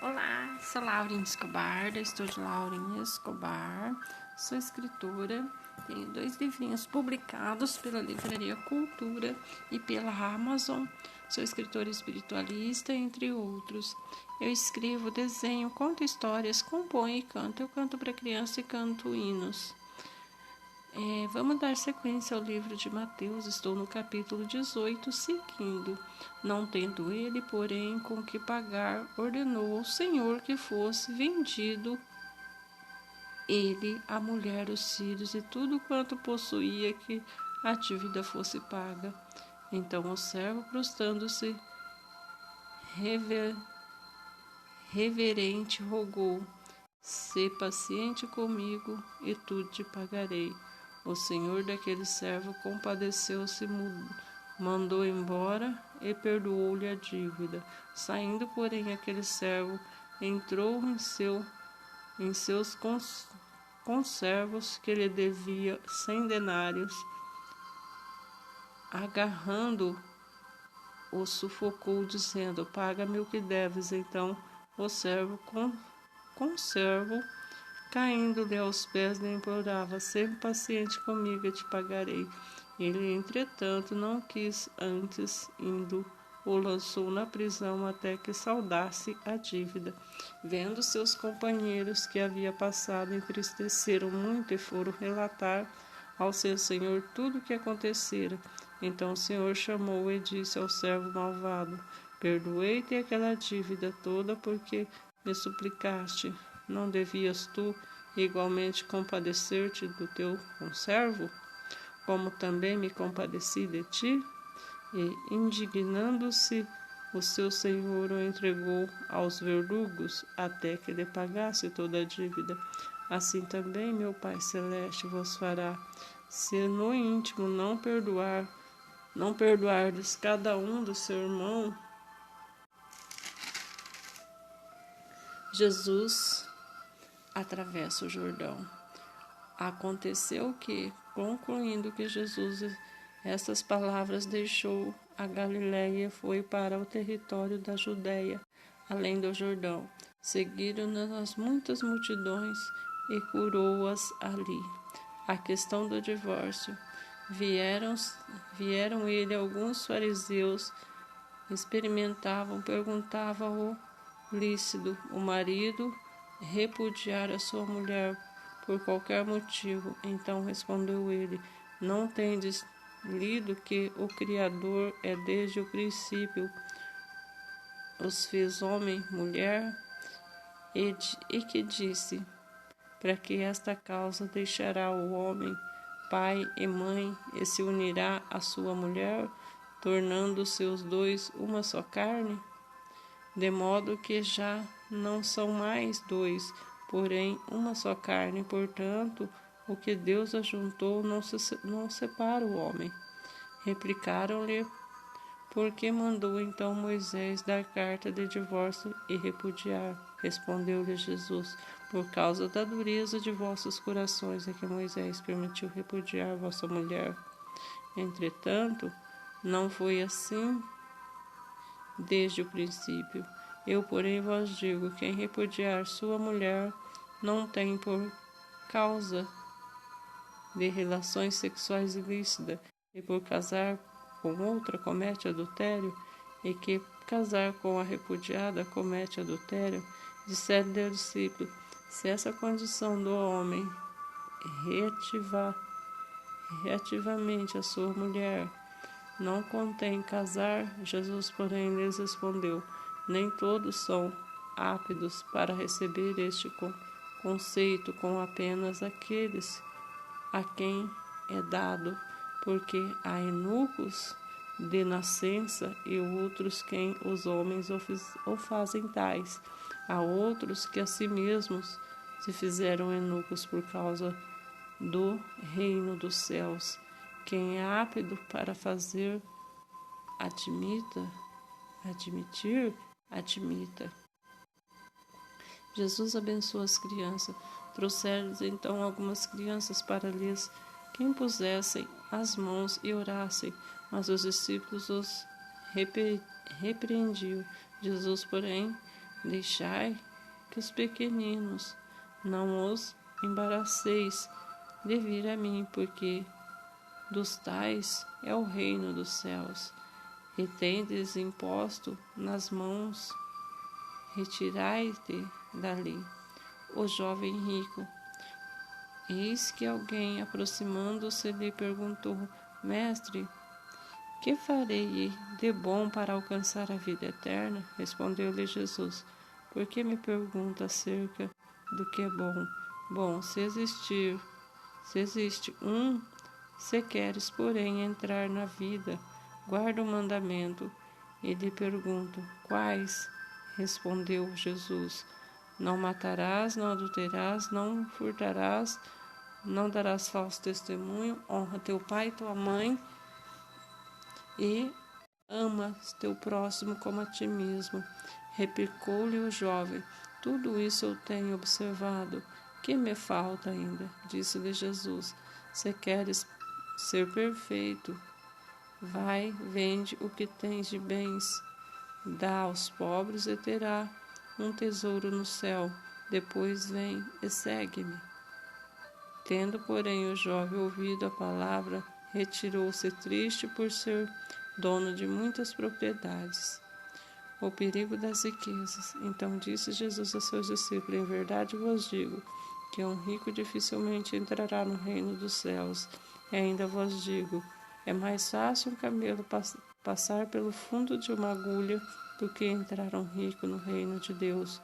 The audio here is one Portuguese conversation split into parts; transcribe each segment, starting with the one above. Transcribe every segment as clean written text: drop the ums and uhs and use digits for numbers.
Olá, sou Laurinha Escobar, da Estúdio Laurinha Escobar, sou escritora, tenho 2 livrinhos publicados pela Livraria Cultura e pela Amazon, sou escritora espiritualista, entre outros. Eu escrevo, desenho, conto histórias, componho e canto. Eu canto para criança e canto hinos. Vamos dar sequência ao livro de Mateus. Estou no capítulo 18, seguindo. Não tendo ele, porém, com que pagar, ordenou ao Senhor que fosse vendido ele, a mulher, os filhos e tudo quanto possuía, que a dívida fosse paga. Então o servo, prostrando-se reverente, rogou: "Sê paciente comigo e tudo te pagarei." O senhor daquele servo compadeceu-se, mandou embora e perdoou-lhe a dívida. Saindo, porém, aquele servo entrou em seus conservos, que lhe devia 100 denários. Agarrando-o, sufocou, dizendo: "Paga-me o que deves." Então o servo conservo, caindo-lhe aos pés, lhe implorava: "Sê paciente comigo e te pagarei." Ele, entretanto, não quis, antes, indo, o lançou na prisão até que saldasse a dívida. Vendo seus companheiros que havia passado, entristeceram muito e foram relatar ao seu senhor tudo o que acontecera. Então o senhor chamou e disse ao servo malvado: "Perdoei-te aquela dívida toda, porque me suplicaste. Não devias tu igualmente compadecer-te do teu conservo, como também me compadeci de ti?" E, indignando-se, o seu senhor o entregou aos verdugos até que lhe pagasse toda a dívida. Assim também meu Pai Celeste vos fará, se no íntimo não perdoardes cada um do seu irmão. Jesus atravessa o Jordão. Aconteceu que, concluindo que Jesus estas palavras, deixou a Galiléia e foi para o território da Judéia, além do Jordão. Seguiram-no as muitas multidões e curou-as ali. A questão do divórcio. Vieram ele alguns fariseus, perguntavam o lícito o marido repudiar a sua mulher por qualquer motivo. Então respondeu ele: "Não tendes lido que o Criador é desde o princípio os fez homem, mulher, e que disse: para que esta causa deixará o homem pai e mãe e se unirá à sua mulher, tornando-se os dois uma só carne? De modo que já não são mais dois, porém uma só carne. Portanto, o que Deus ajuntou não separa o homem." Replicaram-lhe: "Por que mandou então Moisés dar carta de divórcio e repudiar?" Respondeu-lhe Jesus: "Por causa da dureza de vossos corações é que Moisés permitiu repudiar vossa mulher. Entretanto, não foi assim desde o princípio. Eu, porém, vos digo: quem repudiar sua mulher não tem, por causa de relações sexuais ilícitas, e por casar com outra comete adultério, e que casar com a repudiada comete adultério." Disseram-lhe ao discípulo: "Se essa condição do homem reativamente a sua mulher não contém casar." Jesus, porém, lhes respondeu: "Nem todos são aptos para receber este conceito, com apenas aqueles a quem é dado, porque há eunucos de nascença e outros quem os homens o fazem tais. Há outros que a si mesmos se fizeram eunucos por causa do reino dos céus. Quem é apto para fazer, admita." Jesus abençoa as crianças. Trouxeram-lhes então algumas crianças para lhes que impusessem as mãos e orassem, mas os discípulos os repreendiam. Jesus, porém, Deixai que os pequeninos, não os embaraceis de vir a mim, porque dos tais é o reino dos céus. E tendes imposto nas mãos, retirai-te dali. O jovem rico, eis que alguém, aproximando-se, lhe perguntou: Mestre, que farei de bom para alcançar a vida eterna? Respondeu-lhe Jesus: Por que me pergunta acerca do que é bom? Bom, se existe um, se queres, porém, entrar na vida, guarda o mandamento. E lhe pergunto: Quais? Respondeu Jesus: Não matarás, não adulterarás, não furtarás, não darás falso testemunho, honra teu pai e tua mãe, e ama teu próximo como a ti mesmo. Replicou-lhe o jovem: Tudo isso eu tenho observado. Que me falta ainda? Disse-lhe Jesus: Se queres ser perfeito, vai, vende o que tens de bens, dá aos pobres e terá um tesouro no céu. Depois vem e segue-me. Tendo, porém, o jovem ouvido a palavra, retirou-se triste por ser dono de muitas propriedades. O perigo das riquezas. Então disse Jesus a seus discípulos: Em verdade vos digo que um rico dificilmente entrará no reino dos céus. E ainda vos digo: é mais fácil um camelo passar pelo fundo de uma agulha do que entrar um rico no reino de Deus.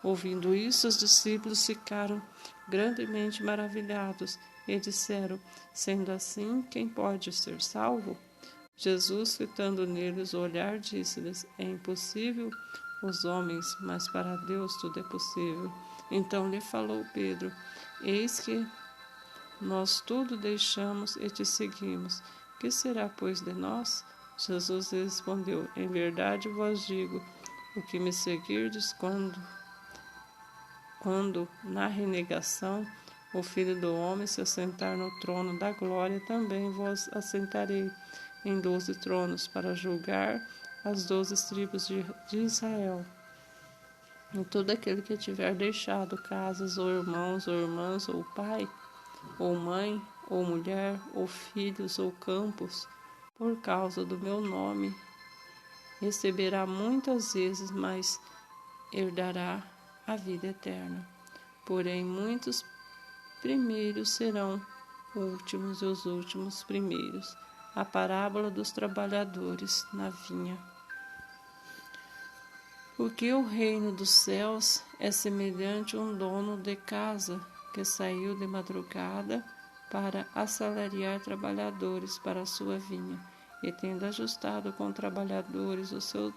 Ouvindo isso, os discípulos ficaram grandemente maravilhados e disseram: Sendo assim, quem pode ser salvo? Jesus, fitando neles o olhar, disse-lhes: É impossível os homens, mas para Deus tudo é possível. Então lhe falou Pedro: Eis que nós tudo deixamos e te seguimos. Que será, pois, de nós? Jesus lhe respondeu: Em verdade vos digo, o que me seguirdes quando na renegação o Filho do Homem se assentar no trono da glória, também vos assentarei em 12 tronos para julgar as 12 tribos de Israel. E todo aquele que tiver deixado casas, ou irmãos, ou irmãs, ou pai, ou mãe, ou mulher, ou filhos, ou campos, por causa do meu nome, receberá muitas vezes, mas herdará a vida eterna. Porém, muitos primeiros serão últimos e os últimos primeiros. A parábola dos trabalhadores na vinha. Porque o reino dos céus é semelhante a um dono de casa que saiu de madrugada para assalariar trabalhadores para a sua vinha, e tendo ajustado com trabalhadores o seu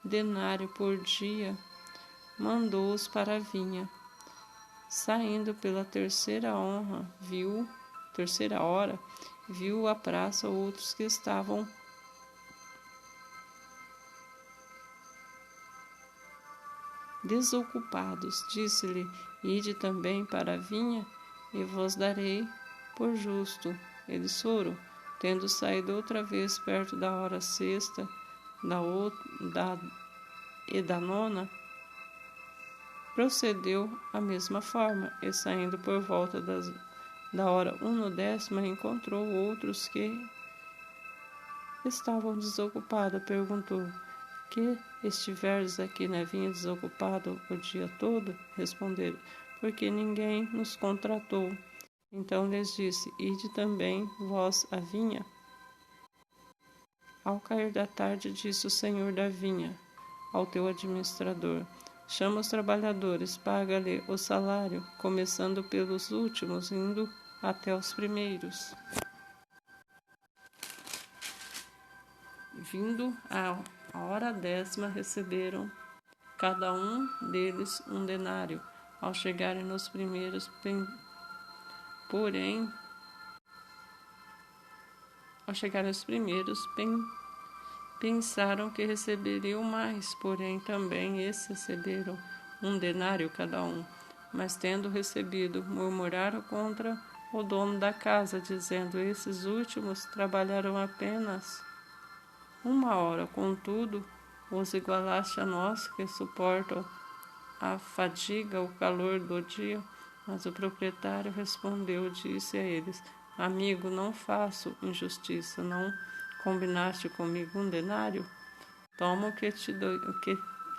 denário por dia, mandou-os para a vinha. Saindo pela terceira hora, viu à praça outros que estavam desocupados. Disse-lhe: Ide também para a vinha, e vos darei por justo. Eles foram. Tendo saído outra vez perto da hora sexta e da nona, procedeu a mesma forma, e saindo por volta da hora 1:10, encontrou outros que estavam desocupados. Perguntou: Que estiveres aqui na vinha desocupado o dia todo? Responderam: Porque ninguém nos contratou. Então lhes disse: Ide também vós à vinha. Ao cair da tarde, disse o senhor da vinha ao teu administrador: Chama os trabalhadores, paga-lhe o salário, começando pelos últimos, indo até os primeiros. Vindo a hora 10ª, receberam cada um deles um denário. Ao chegarem nos primeiros, pensaram que receberiam mais, porém também esses receberam um denário cada um. Mas tendo recebido, murmuraram contra o dono da casa, dizendo: Esses últimos trabalharam apenas 1 hora, contudo, os igualaste a nós, que suportam a fadiga, o calor do dia? Mas o proprietário disse a eles: Amigo, não faço injustiça, não combinaste comigo 1 denário? Toma o que te dou,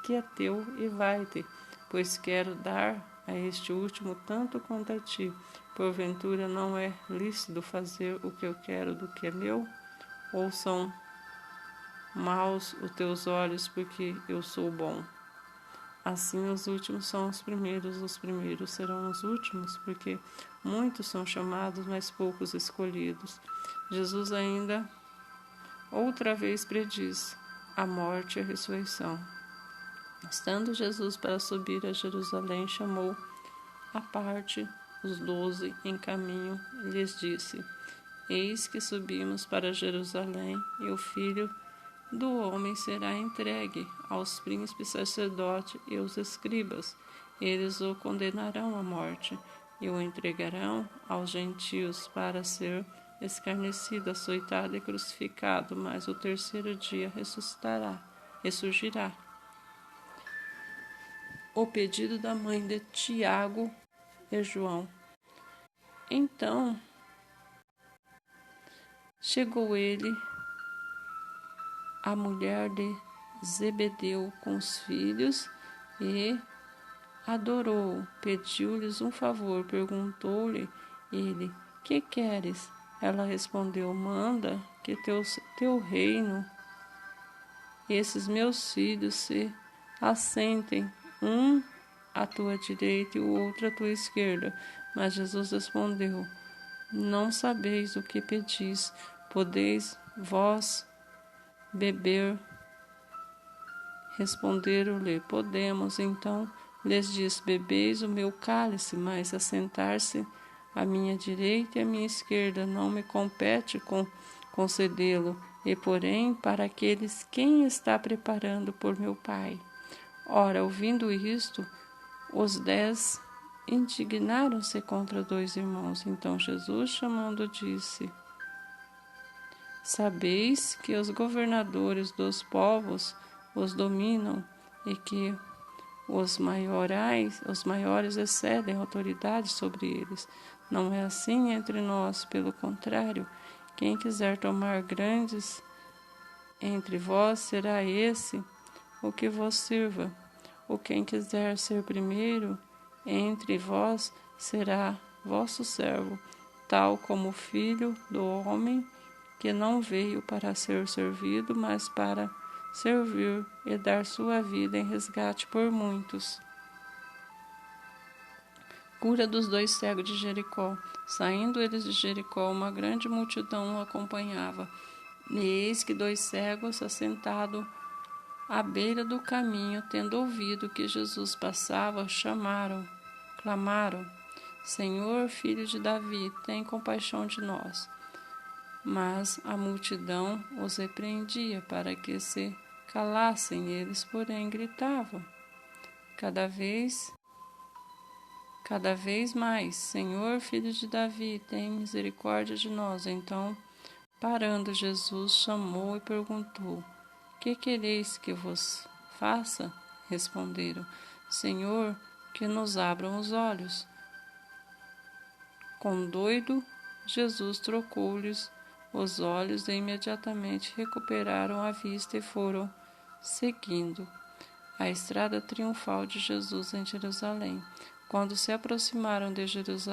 que é teu e vai-te, pois quero dar a este último tanto quanto a ti. Porventura não é lícito fazer o que eu quero do que é meu? Ou são maus os teus olhos porque eu sou bom? Assim os últimos são os primeiros serão os últimos, porque muitos são chamados, mas poucos escolhidos. Jesus ainda outra vez prediz a morte e a ressurreição. Estando Jesus para subir a Jerusalém, chamou à parte os 12 em caminho e lhes disse: Eis que subimos para Jerusalém, e o Filho do homem será entregue aos príncipes sacerdotes e aos escribas. Eles o condenarão à morte e o entregarão aos gentios para ser escarnecido, açoitado e crucificado, mas o terceiro dia ressurgirá. O pedido da mãe de Tiago e João. Então chegou ele, a mulher de Zebedeu com os filhos, e adorou. Pediu-lhes um favor, perguntou-lhe ele: Que queres? Ela respondeu: Manda que teu reino, esses meus filhos se assentem, um à tua direita e o outro à tua esquerda. Mas Jesus respondeu: Não sabeis o que pedis. Podeis vós beber? Responderam-lhe: Podemos. Então lhes disse: Bebeis o meu cálice, mas assentar-se à minha direita e à minha esquerda não me compete concedê-lo, e porém para aqueles quem está preparando por meu Pai. Ora, ouvindo isto, os 10 indignaram-se contra 2 irmãos. Então Jesus, chamando, disse: Sabeis que os governadores dos povos os dominam e que os maiores excedem autoridade sobre eles. Não é assim entre nós, pelo contrário, quem quiser tomar grandes entre vós será esse o que vos sirva. Ou quem quiser ser primeiro entre vós será vosso servo, tal como o Filho do homem, que não veio para ser servido, mas para servir e dar sua vida em resgate por muitos. Cura dos 2 cegos de Jericó. Saindo eles de Jericó, uma grande multidão o acompanhava. E eis que 2 cegos, assentados à beira do caminho, tendo ouvido que Jesus passava, clamaram: Senhor, filho de Davi, tem compaixão de nós. Mas a multidão os repreendia para que se calassem. Eles, porém, gritavam cada vez mais: Senhor, filho de Davi, tem misericórdia de nós. Então, parando, Jesus chamou e perguntou: Que quereis que vos faça? Responderam: Senhor, que nos abram os olhos. Condoido, Jesus trocou-lhes os olhos e imediatamente recuperaram a vista e foram seguindo a estrada triunfal de Jesus em Jerusalém. Quando se aproximaram de Jerusalém,